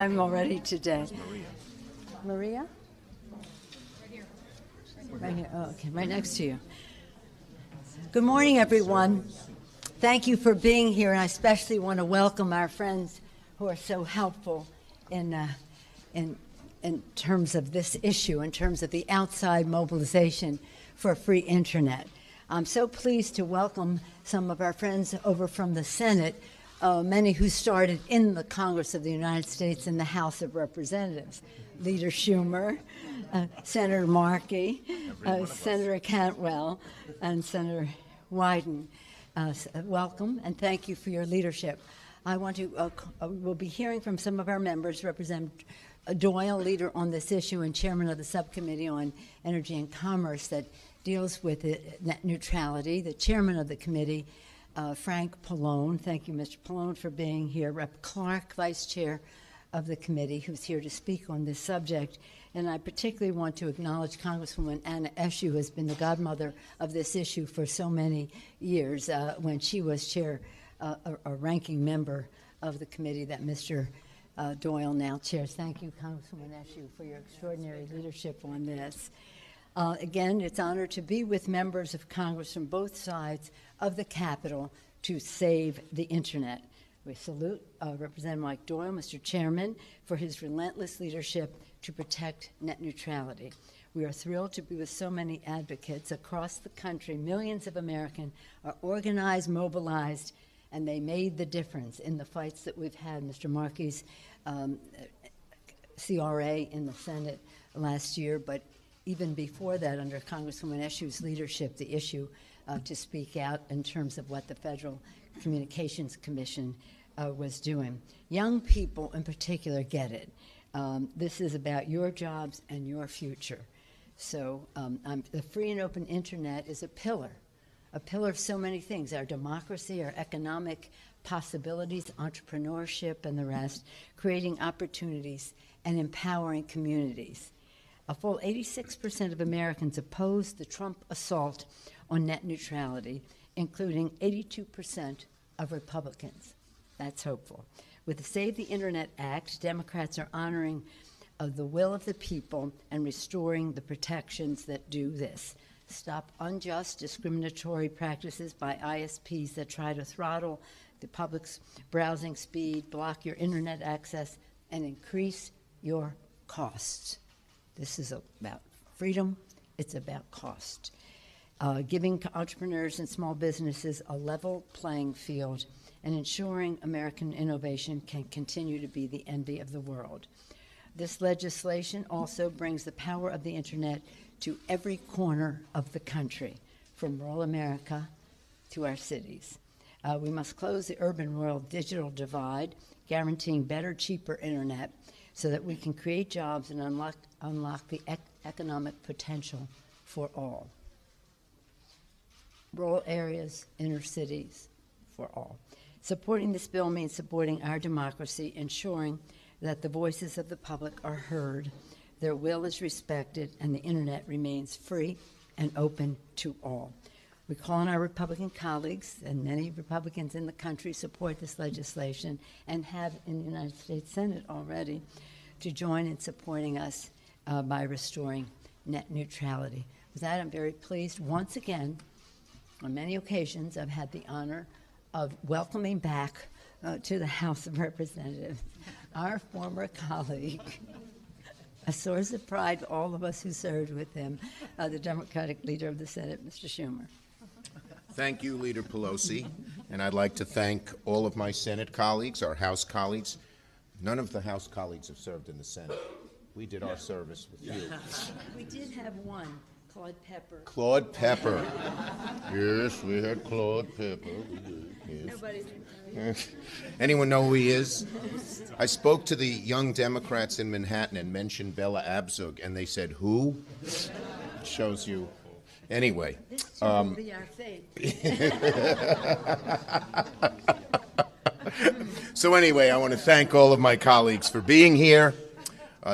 I'm already today. Maria? Right here. Oh, okay, right next to you. Good morning, everyone. Thank you for being here, and I especially want to welcome our friends who are so helpful in terms of this issue, in terms of the outside mobilization for a free internet. I'm so pleased to welcome some of our friends over from the Senate, many who started in the Congress of the United States in the House of Representatives. Leader Schumer, Senator Markey, Senator Cantwell, and Senator Wyden. Welcome, and thank you for your leadership. I want to, we'll be hearing from some of our members, Representative Doyle, leader on this issue and chairman of the subcommittee on energy and commerce that deals with net neutrality, the chairman of the committee, Frank Pallone. Thank you, Mr. Pallone, for being here. Rep. Clark, vice chair of the committee, who's here to speak on this subject. And I particularly want to acknowledge Congresswoman Anna Eshoo, who has been the godmother of this issue for so many years, when she was chair, a ranking member of the committee that Mr. Doyle now chairs. Thank you, Congresswoman Eshoo, for your extraordinary leadership on this. Again, it's an honor to be with members of Congress from both sides of the Capitol to save the Internet. We salute Representative Mike Doyle, Mr. Chairman, for his relentless leadership to protect net neutrality. We are thrilled to be with so many advocates across the country. Millions of Americans are organized, mobilized, and they made the difference in the fights that we've had. Mr. Markey's CRA in the Senate last year, but even before that, under Congresswoman Eshoo's leadership, the issue to speak out in terms of what the Federal Communications Commission was doing. Young people in particular get it. This is about your jobs and your future. So the free and open internet is a pillar of so many things, our democracy, our economic possibilities, entrepreneurship, and the rest, creating opportunities and empowering communities. A full 86% of Americans oppose the Trump assault on net neutrality, including 82% of Republicans. That's hopeful. With the Save the Internet Act, Democrats are honoring the will of the people and restoring the protections that do this. Stop unjust discriminatory practices by ISPs that try to throttle the public's browsing speed, block your internet access, and increase your costs. This is about freedom. It's about cost. Giving entrepreneurs and small businesses a level playing field and ensuring American innovation can continue to be the envy of the world. This legislation also brings the power of the internet to every corner of the country, from rural America to our cities. We must close the urban-rural digital divide, guaranteeing better, cheaper internet so that we can create jobs and unlock the economic potential for all. Rural areas, inner cities, for all. Supporting this bill means supporting our democracy, ensuring that the voices of the public are heard, their will is respected, and the internet remains free and open to all. We call on our Republican colleagues, and many Republicans in the country support this legislation and have in the United States Senate already, to join in supporting us by restoring net neutrality. With that, I'm very pleased. Once again, on many occasions, I've had the honor of welcoming back to the House of Representatives our former colleague, a source of pride to all of us who served with him, the Democratic leader of the Senate, Mr. Schumer. Thank you, Leader Pelosi, and I'd like to thank all of my Senate colleagues, our House colleagues. None of the House colleagues have served in the Senate. We did our service with you. We did have one, Claude Pepper. Claude Pepper. Yes, we had Claude Pepper. Yes. Nobody's Anyone know who he is? I spoke to the young Democrats in Manhattan and mentioned Bella Abzug, and they said, who? Shows you. Anyway. This will be our fate. So anyway, I want to thank all of my colleagues for being here,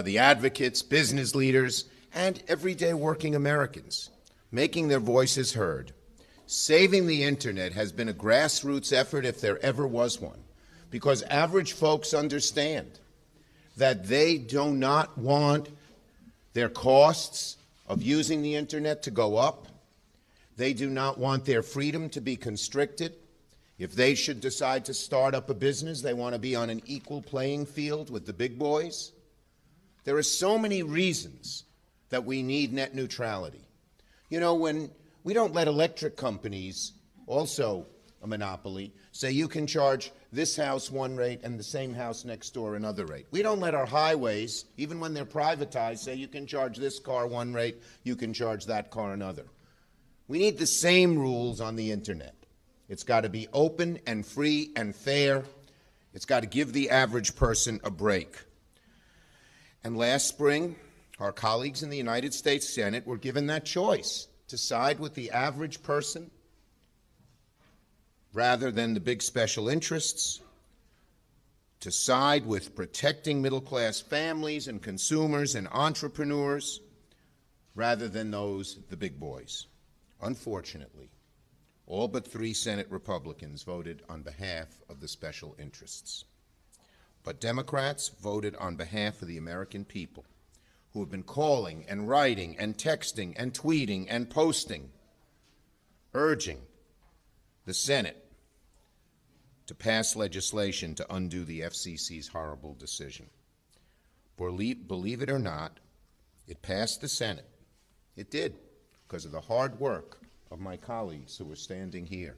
the advocates, business leaders, and everyday working Americans, making their voices heard. Saving the internet has been a grassroots effort if there ever was one, because average folks understand that they do not want their costs of using the internet to go up. They do not want their freedom to be constricted. If they should decide to start up a business, they want to be on an equal playing field with the big boys. There are so many reasons that we need net neutrality. You know, when we don't let electric companies, also a monopoly, say you can charge this house one rate and the same house next door another rate. We don't let our highways, even when they're privatized, say you can charge this car one rate, you can charge that car another. We need the same rules on the internet. It's got to be open and free and fair. It's got to give the average person a break. And last spring, our colleagues in the United States Senate were given that choice to side with the average person rather than the big special interests, to side with protecting middle-class families and consumers and entrepreneurs rather than the big boys. Unfortunately, all but 3 Senate Republicans voted on behalf of the special interests. But Democrats voted on behalf of the American people, who have been calling and writing and texting and tweeting and posting, urging the Senate to pass legislation to undo the FCC's horrible decision. Believe it or not, it passed the Senate. It did, because of the hard work of my colleagues who were standing here.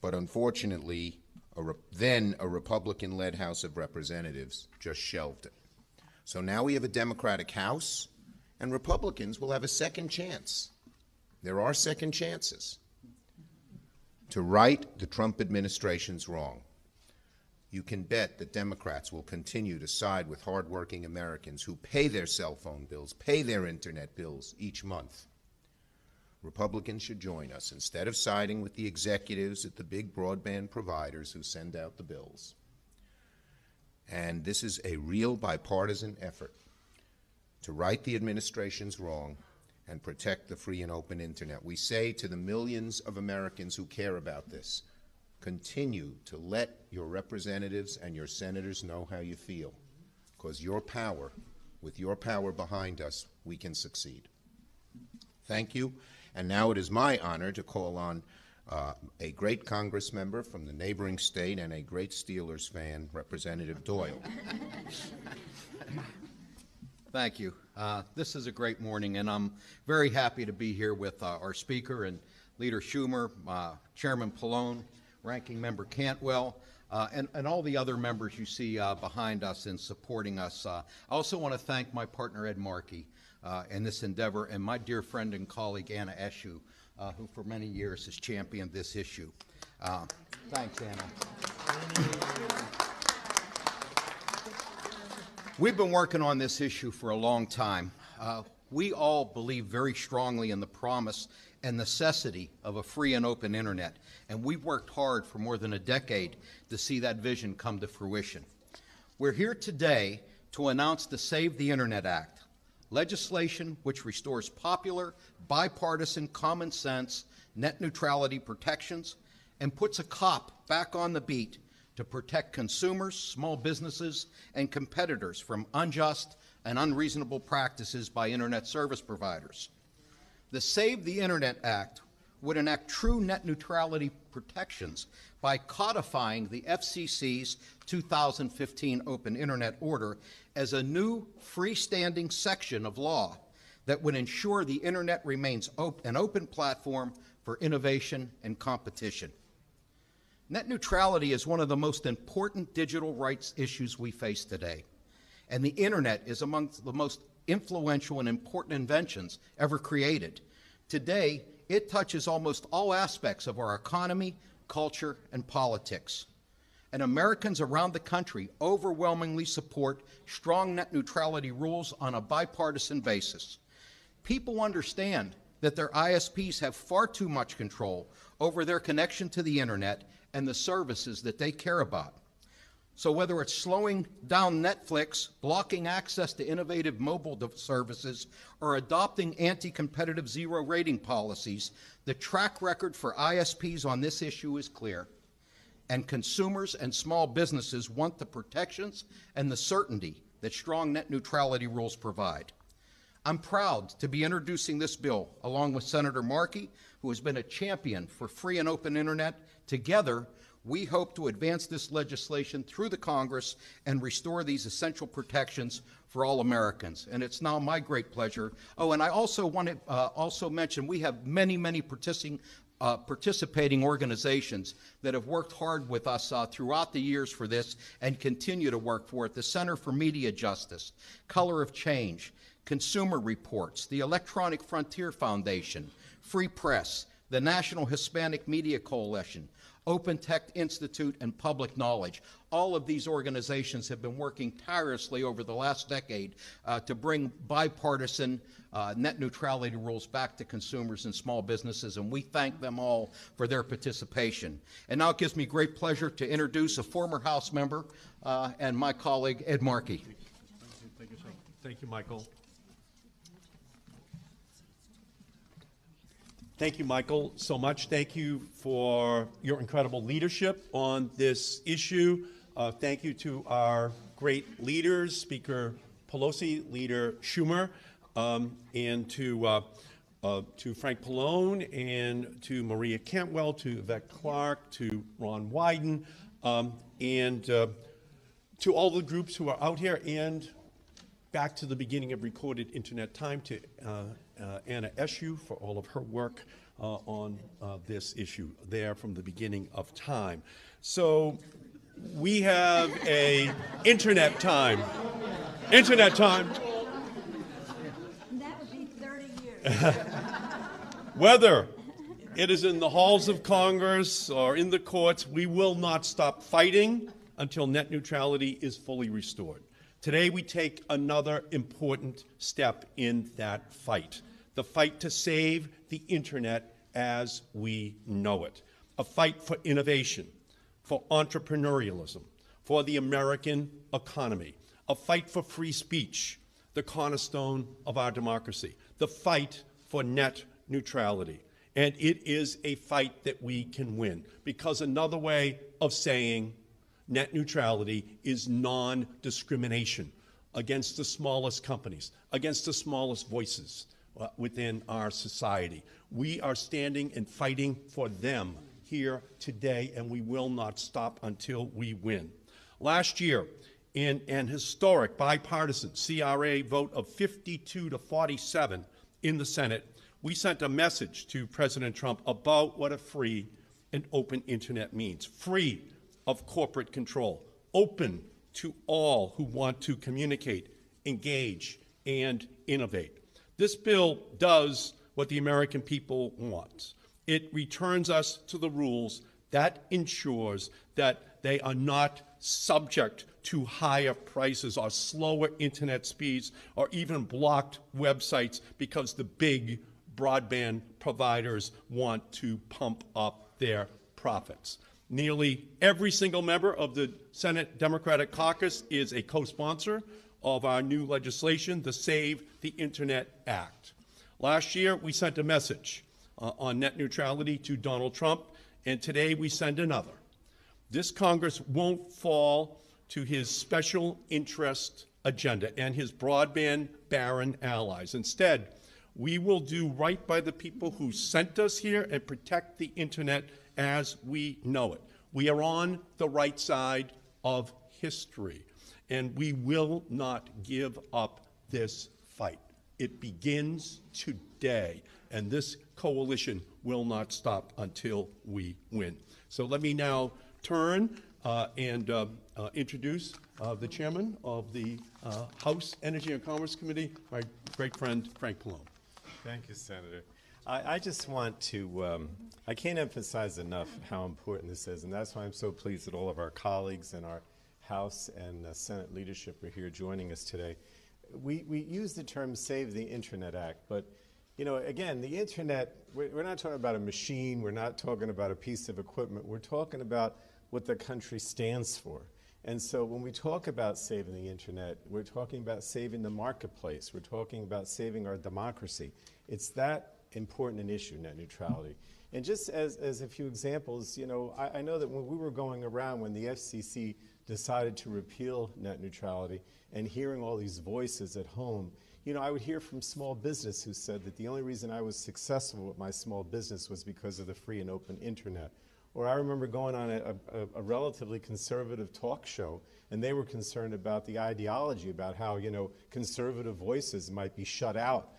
But unfortunately, then a Republican-led House of Representatives just shelved it. So now we have a Democratic House, and Republicans will have a second chance. There are second chances to right the Trump administration's wrong. You can bet that Democrats will continue to side with hardworking Americans who pay their cell phone bills, pay their internet bills each month. Republicans should join us instead of siding with the executives at the big broadband providers who send out the bills. And this is a real bipartisan effort to right the administration's wrong and protect the free and open internet. We say to the millions of Americans who care about this, continue to let your representatives and your senators know how you feel, because with your power behind us, we can succeed. Thank you. And now it is my honor to call on a great Congress member from the neighboring state and a great Steelers fan, Representative Doyle. Thank you. This is a great morning, and I'm very happy to be here with our Speaker and Leader Schumer, Chairman Pallone, Ranking Member Cantwell, and all the other members you see behind us and supporting us. I also want to thank my partner, Ed Markey, in this endeavor, and my dear friend and colleague, Anna Eshoo, who for many years has championed this issue. Thanks, Anna. We've been working on this issue for a long time. We all believe very strongly in the promise and necessity of a free and open internet, and we've worked hard for more than a decade to see that vision come to fruition. We're here today to announce the Save the Internet Act, legislation which restores popular, bipartisan, common sense net neutrality protections and puts a cop back on the beat to protect consumers, small businesses, and competitors from unjust and unreasonable practices by internet service providers. The Save the Internet Act would enact true net neutrality protections by codifying the FCC's 2015 Open Internet Order as a new freestanding section of law that would ensure the internet remains an open platform for innovation and competition. Net neutrality is one of the most important digital rights issues we face today, and the internet is among the most influential and important inventions ever created. Today, it touches almost all aspects of our economy, culture, and politics. And Americans around the country overwhelmingly support strong net neutrality rules on a bipartisan basis. People understand that their ISPs have far too much control over their connection to the internet and the services that they care about. So whether it's slowing down Netflix, blocking access to innovative mobile services, or adopting anti-competitive zero rating policies, the track record for ISPs on this issue is clear. and consumers and small businesses want the protections and the certainty that strong net neutrality rules provide. I'm proud to be introducing this bill along with Senator Markey, who has been a champion for free and open internet. Together, we hope to advance this legislation through the Congress and restore these essential protections for all Americans. And it's now my great pleasure. Oh, and I also want to also mention we have many participating organizations that have worked hard with us throughout the years for this and continue to work for it. The Center for Media Justice, Color of Change, Consumer Reports, the Electronic Frontier Foundation, Free Press, the National Hispanic Media Coalition, Open Tech Institute, and Public Knowledge. All of these organizations have been working tirelessly over the last decade to bring bipartisan net neutrality rules back to consumers and small businesses, and we thank them all for their participation. And now it gives me great pleasure to introduce a former House member and my colleague, Ed Markey. Thank you, Michael. Thank you, Michael, so much. Thank you for your incredible leadership on this issue. Thank you to our great leaders, Speaker Pelosi, Leader Schumer, and to Frank Pallone, and to Maria Cantwell, to Yvette Clark, to Ron Wyden, and to all the groups who are out here, and back to the beginning of Recorded Internet Time, to Anna Eshoo for all of her work on this issue there from the beginning of time. So we have a Internet Time. Internet Time. That would be 30 years. Whether it is in the halls of Congress or in the courts, we will not stop fighting until net neutrality is fully restored. Today we take another important step in that fight. The fight to save the internet as we know it. A fight for innovation, for entrepreneurialism, for the American economy. A fight for free speech, the cornerstone of our democracy. The fight for net neutrality. And it is a fight that we can win, because another way of saying net neutrality is non-discrimination against the smallest companies, against the smallest voices within our society. We are standing and fighting for them here today, and we will not stop until we win. Last year, in an historic bipartisan CRA vote of 52 to 47 in the Senate, we sent a message to President Trump about what a free and open internet means. Free of corporate control, open to all who want to communicate, engage, and innovate. This bill does what the American people want. It returns us to the rules that ensures that they are not subject to higher prices or slower internet speeds or even blocked websites because the big broadband providers want to pump up their profits. Nearly every single member of the Senate Democratic Caucus is a co-sponsor of our new legislation, the Save the Internet Act. Last year, we sent a message on net neutrality to Donald Trump, and today we send another. This Congress won't fall to his special interest agenda and his broadband baron allies. Instead, we will do right by the people who sent us here and protect the internet as we know it. We are on the right side of history, and we will not give up this fight. It begins today, and this coalition will not stop until we win. So let me now turn and introduce the chairman of the House Energy and Commerce Committee, my great friend Frank Pallone. Thank you, Senator. I just want to, I can't emphasize enough how important this is, and that's why I'm so pleased that all of our colleagues and our House and Senate leadership are here joining us today. We use the term Save the Internet Act, but you know, again, the internet, we're not talking about a machine, we're not talking about a piece of equipment, we're talking about what the country stands for. And so when we talk about saving the internet, we're talking about saving the marketplace, we're talking about saving our democracy. It's that important an issue, net neutrality. And just as a few examples, you know, I know that when we were going around, when the FCC decided to repeal net neutrality, and hearing all these voices at home, you know, I would hear from small business who said that the only reason I was successful with my small business was because of the free and open internet. Or I remember going on a relatively conservative talk show, and they were concerned about the ideology, about how, you know, conservative voices might be shut out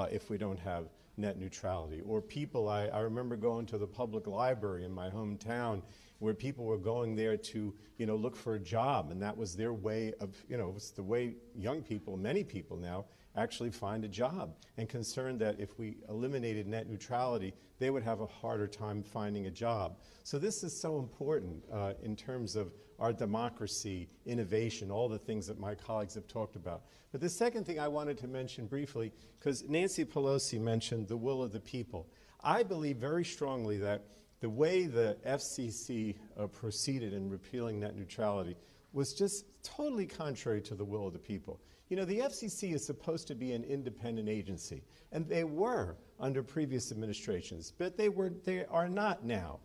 if we don't have net neutrality. Or people, I remember going to the public library in my hometown where people were going there to, you know, look for a job, and that was their way of, you know, it's the way young people, many people now, actually find a job, and concerned that if we eliminated net neutrality, they would have a harder time finding a job. So this is so important in terms of our democracy, innovation, all the things that my colleagues have talked about. But the second thing I wanted to mention briefly, because Nancy Pelosi mentioned the will of the people. I believe very strongly that the way the FCC proceeded in repealing net neutrality was just totally contrary to the will of the people. You know, the FCC is supposed to be an independent agency, and they were under previous administrations, but they are not now.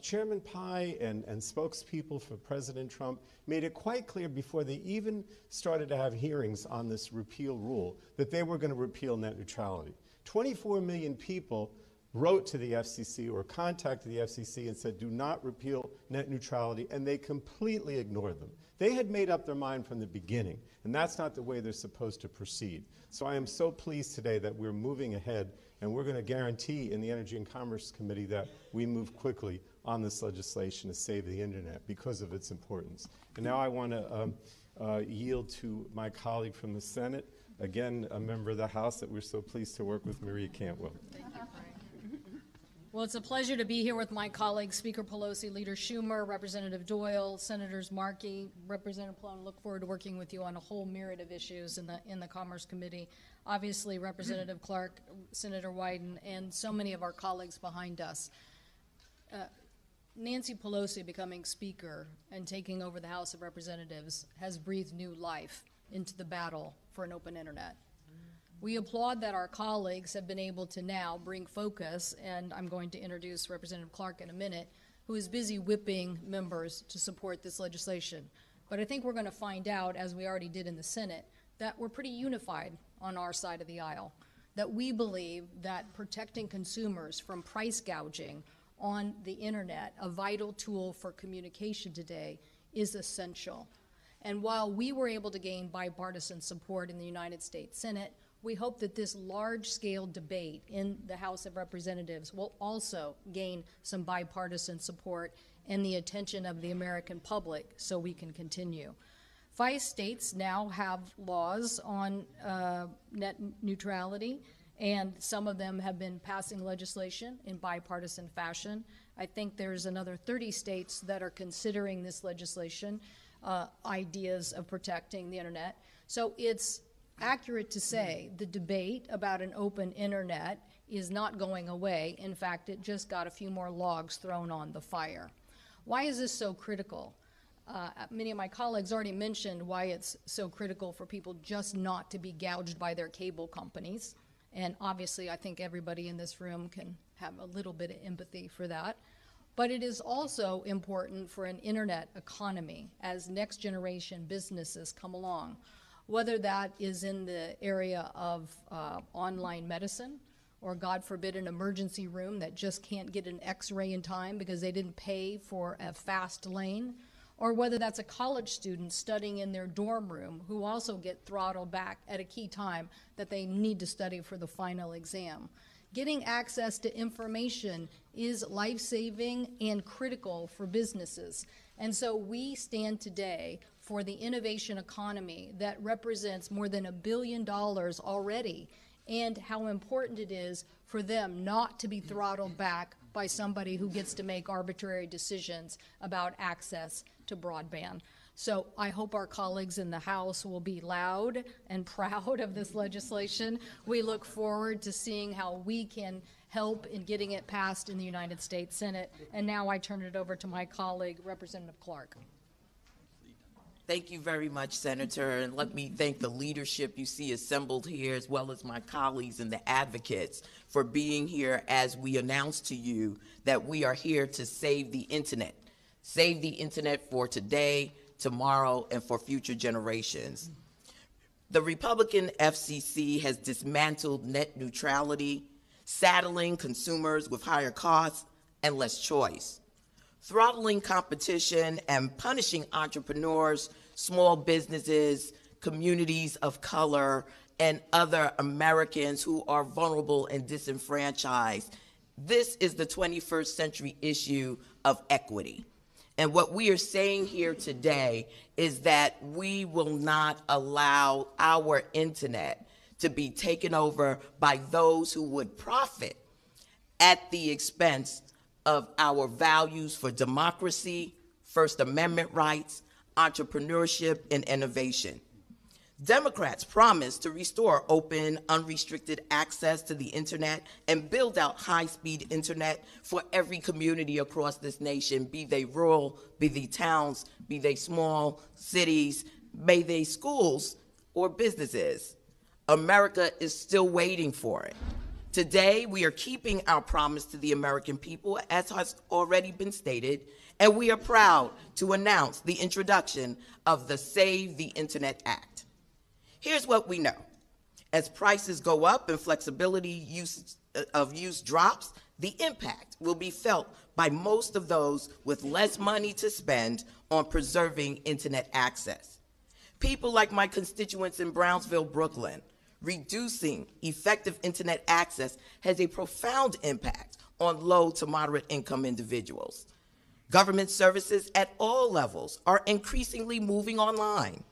Chairman Pai and spokespeople for President Trump made it quite clear before they even started to have hearings on this repeal rule that they were going to repeal net neutrality. 24 million people wrote to the FCC or contacted the FCC and said, do not repeal net neutrality, and they completely ignored them. They had made up their mind from the beginning, and that's not the way they're supposed to proceed. So I am so pleased today that we're moving ahead, and we're going to guarantee in the Energy and Commerce Committee that we move quickly on this legislation to save the internet because of its importance. And now I want to yield to my colleague from the Senate, again, a member of the House that we're so pleased to work with, Maria Cantwell. Well, it's a pleasure to be here with my colleagues, Speaker Pelosi, Leader Schumer, Representative Doyle, Senators Markey, Representative Plone. Look forward to working with you on a whole myriad of issues in the Commerce Committee. Obviously, Representative Clark, Senator Wyden, and so many of our colleagues behind us. Nancy Pelosi becoming Speaker and taking over the House of Representatives has breathed new life into the battle for an open internet. We applaud that our colleagues have been able to now bring focus, and I'm going to introduce Representative Clark in a minute, who is busy whipping members to support this legislation. But I think we're going to find out, as we already did in the Senate, that we're pretty unified on our side of the aisle, that we believe that protecting consumers from price gouging on the internet, a vital tool for communication today, is essential. And while we were able to gain bipartisan support in the United States Senate, we hope that this large-scale debate in the House of Representatives will also gain some bipartisan support and the attention of the American public so we can continue. 5 states now have laws on net neutrality, and some of them have been passing legislation in bipartisan fashion. I think there's another 30 states that are considering this legislation, ideas of protecting the internet. So it's accurate to say the debate about an open internet is not going away. In fact, it just got a few more logs thrown on the fire. Why is this so critical? Many of my colleagues already mentioned why it's so critical for people just not to be gouged by their cable companies. And obviously, I think everybody in this room can have a little bit of empathy for that. But it is also important for an internet economy as next generation businesses come along, whether that is in the area of online medicine, or God forbid an emergency room that just can't get an x-ray in time because they didn't pay for a fast lane, or whether that's a college student studying in their dorm room who also get throttled back at a key time that they need to study for the final exam. Getting access to information is life-saving and critical for businesses. And so we stand today for the innovation economy that represents more than $1 billion already, and how important it is for them not to be throttled back by somebody who gets to make arbitrary decisions about access to broadband. So I hope our colleagues in the House will be loud and proud of this legislation. We look forward to seeing how we can help in getting it passed in the United States Senate. And now I turn it over to my colleague, Representative Clark. Thank you very much, Senator, and let me thank the leadership you see assembled here, as well as my colleagues and the advocates for being here as we announce to you that we are here to save the internet. Save the internet for today, tomorrow, and for future generations. The Republican FCC has dismantled net neutrality, saddling consumers with higher costs and less choice, throttling competition and punishing entrepreneurs, small businesses, communities of color, and other Americans who are vulnerable and disenfranchised. This is the 21st century issue of equity. And what we are saying here today is that we will not allow our internet to be taken over by those who would profit at the expense of our values for democracy, First Amendment rights, entrepreneurship, and innovation. Democrats promise to restore open, unrestricted access to the internet and build out high-speed internet for every community across this nation, be they rural, be they towns, be they small cities, be they schools or businesses. America is still waiting for it. Today, we are keeping our promise to the American people, as has already been stated, and we are proud to announce the introduction of the Save the Internet Act. Here's what we know. As prices go up and flexibility of use drops, the impact will be felt by most of those with less money to spend on preserving internet access. People like my constituents in Brownsville, Brooklyn. Reducing effective internet access has a profound impact on low to moderate income individuals. Government services at all levels are increasingly moving online.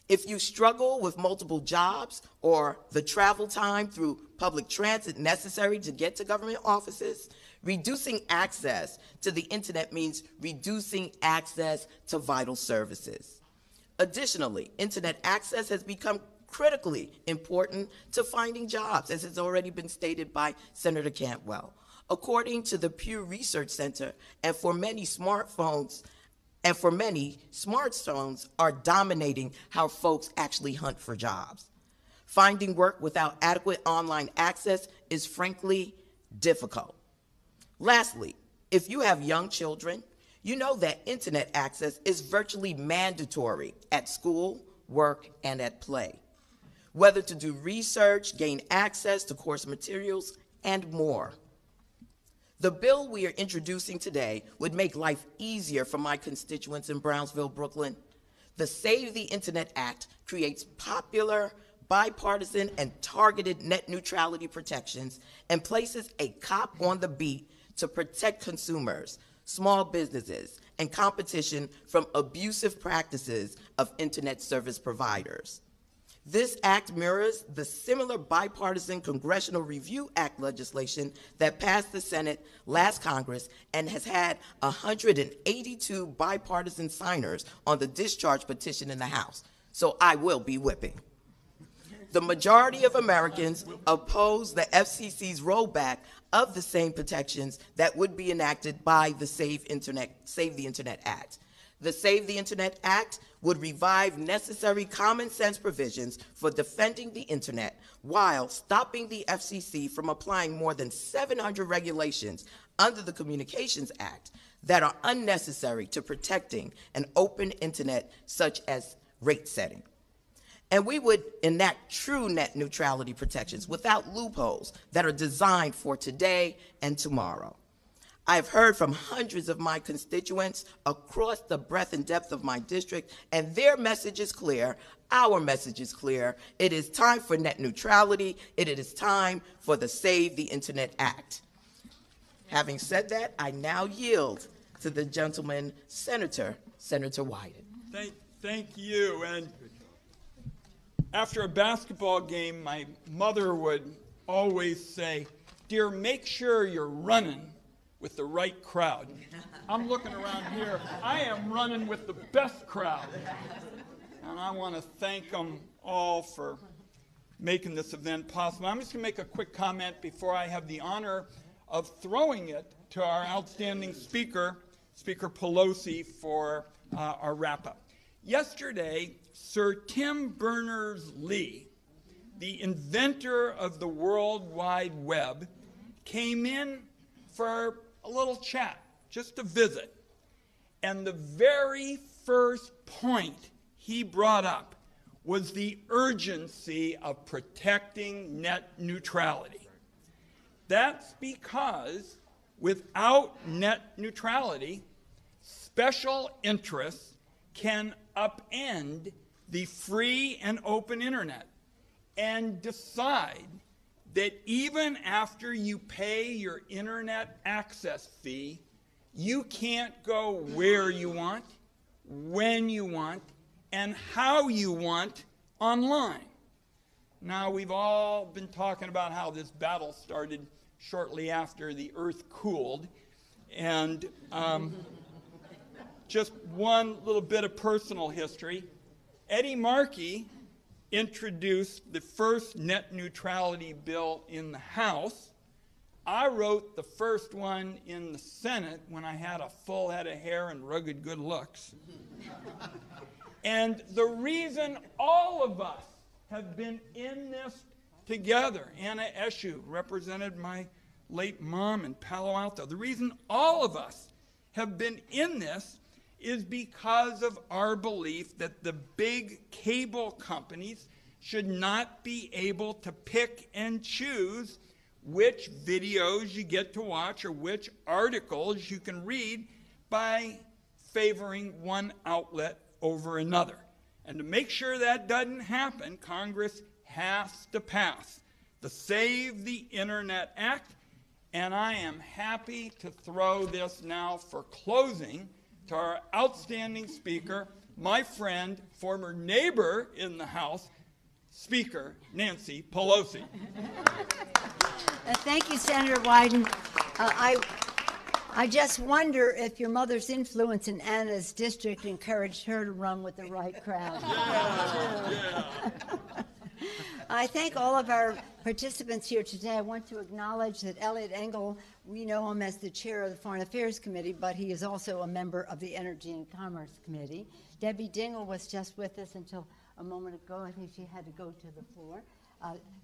If you struggle with multiple jobs or the travel time through public transit necessary to get to government offices, reducing access to the internet means reducing access to vital services. Additionally, internet access has become critically important to finding jobs, as has already been stated by Senator Cantwell. According to the Pew Research Center, and for many, smartphones are dominating how folks actually hunt for jobs. Finding work without adequate online access is frankly difficult. Lastly, if you have young children, you know that internet access is virtually mandatory at school, work, and at play, whether to do research, gain access to course materials, and more. The bill we are introducing today would make life easier for my constituents in Brownsville, Brooklyn. The Save the Internet Act creates popular, bipartisan, and targeted net neutrality protections and places a cop on the beat to protect consumers, small businesses, and competition from abusive practices of internet service providers. This act mirrors the similar bipartisan Congressional Review Act legislation that passed the Senate last Congress and has had 182 bipartisan signers on the discharge petition in the House. So I will be whipping. The majority of Americans oppose the FCC's rollback of the same protections that would be enacted by the Save the Internet Act. The Save the Internet Act would revive necessary common sense provisions for defending the internet while stopping the FCC from applying more than 700 regulations under the Communications Act that are unnecessary to protecting an open internet, such as rate setting. And we would enact true net neutrality protections without loopholes that are designed for today and tomorrow. I've heard from hundreds of my constituents across the breadth and depth of my district, and their message is clear. Our message is clear. It is time for net neutrality. It is time for the Save the Internet Act. Having said that, I now yield to the gentleman, Senator Wyden. Thank you. And after a basketball game, my mother would always say, "Dear, make sure you're running with the right crowd." I'm looking around here. I am running with the best crowd. And I want to thank them all for making this event possible. I'm just going to make a quick comment before I have the honor of throwing it to our outstanding speaker, Speaker Pelosi, for our wrap-up. Yesterday, Sir Tim Berners-Lee, the inventor of the World Wide Web, came in for a little chat, just a visit. And the very first point he brought up was the urgency of protecting net neutrality. That's because without net neutrality, special interests can upend the free and open internet and decide that even after you pay your internet access fee, you can't go where you want, when you want, and how you want online. Now, we've all been talking about how this battle started shortly after the earth cooled, and just one little bit of personal history. Eddie Markey introduced the first net neutrality bill in the House. I wrote the first one in the Senate when I had a full head of hair and rugged good looks. And the reason all of us have been in this together, Anna Eshoo represented my late mom in Palo Alto, the reason all of us have been in this is because of our belief that the big cable companies should not be able to pick and choose which videos you get to watch or which articles you can read by favoring one outlet over another. And to make sure that doesn't happen, Congress has to pass the Save the Internet Act, and I am happy to throw this now for closing to our outstanding speaker, my friend, former neighbor in the House, Speaker Nancy Pelosi. Thank you, Senator Wyden. I just wonder if your mother's influence in Anna's district encouraged her to run with the right crowd. Yeah. I thank all of our participants here today. I want to acknowledge that Elliot Engel, we know him as the chair of the Foreign Affairs Committee, but he is also a member of the Energy and Commerce Committee. Debbie Dingell was just with us until a moment ago. I think she had to go to the floor.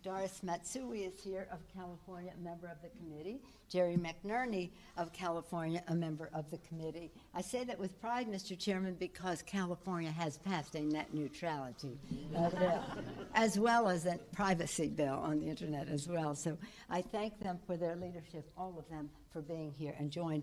Doris Matsui is here of California, a member of the committee. Jerry McNerney of California, a member of the committee. I say that with pride, Mr. Chairman, because California has passed a net neutrality bill, as well as a privacy bill on the internet as well. So I thank them for their leadership, all of them, for being here, and join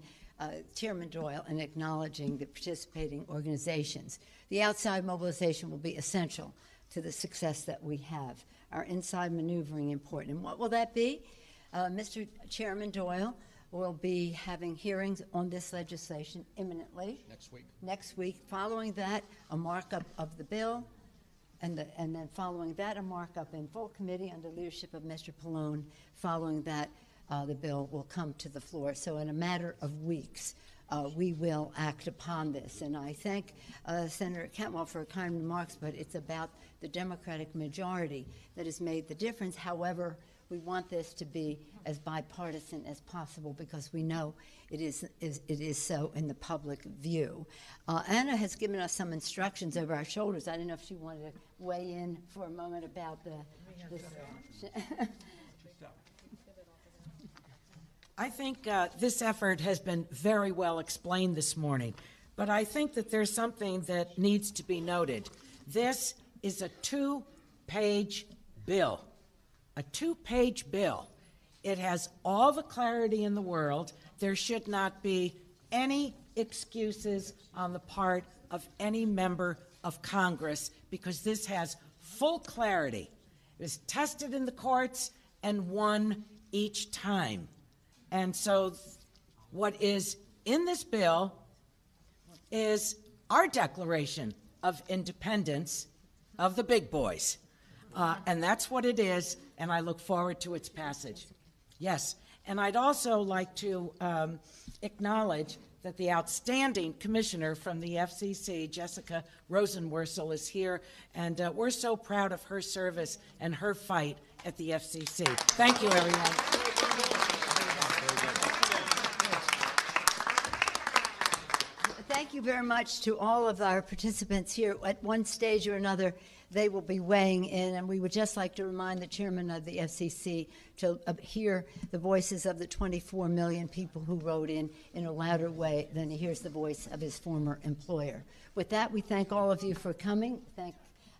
Chairman Doyle in acknowledging the participating organizations. The outside mobilization will be essential to the success that we have. Our inside maneuvering important. And what will that be? Mr. Chairman Doyle will be having hearings on this legislation imminently. Next week. Following that, a markup of the bill, and then following that, a markup in full committee under leadership of Mr. Pallone. Following that, the bill will come to the floor. So in a matter of weeks, we will act upon this. And I thank Senator Cantwell for kind remarks, but it's about the Democratic majority that has made the difference. However, we want this to be as bipartisan as possible because we know it is so in the public view. Anna has given us some instructions over our shoulders. I don't know if she wanted to weigh in for a moment about this. I think this effort has been very well explained this morning, but I think that there's something that needs to be noted. This is a two-page bill. A two-page bill. It has all the clarity in the world. There should not be any excuses on the part of any member of Congress because this has full clarity. It was tested in the courts and won each time. And so what is in this bill is our declaration of independence of the big boys. And that's what it is, and I look forward to its passage. Yes, and I'd also like to acknowledge that the outstanding commissioner from the FCC, Jessica Rosenworcel, is here, and we're so proud of her service and her fight at the FCC. Thank you, everyone. Thank you. you very much to all of our participants here. At one stage or another, they will be weighing in, and we would just like to remind the chairman of the FCC to hear the voices of the 24 million people who wrote in a louder way than he hears the voice of his former employer. With that, we thank all of you for coming.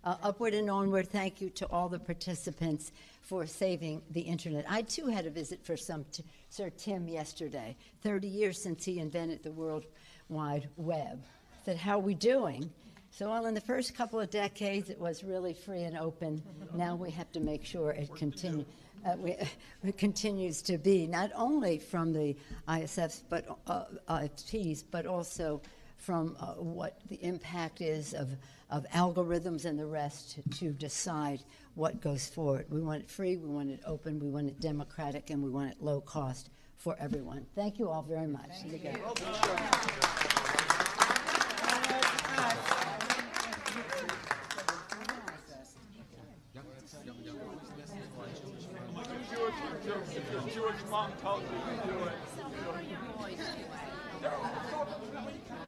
Upward and onward, thank you to all the participants for saving the internet. I too had a visit for Sir Tim yesterday, 30 years since he invented the World Wide Web. I said, how are we doing? So, well, in the first couple of decades, it was really free and open. Now we have to make sure it continues to be, not only from the ISFs, ISPs, but also from what the impact is of algorithms and the rest to decide what goes forward. We want it free, we want it open, we want it democratic, and we want it low cost for everyone. Thank you all very much. If your Jewish mom tells you to do it.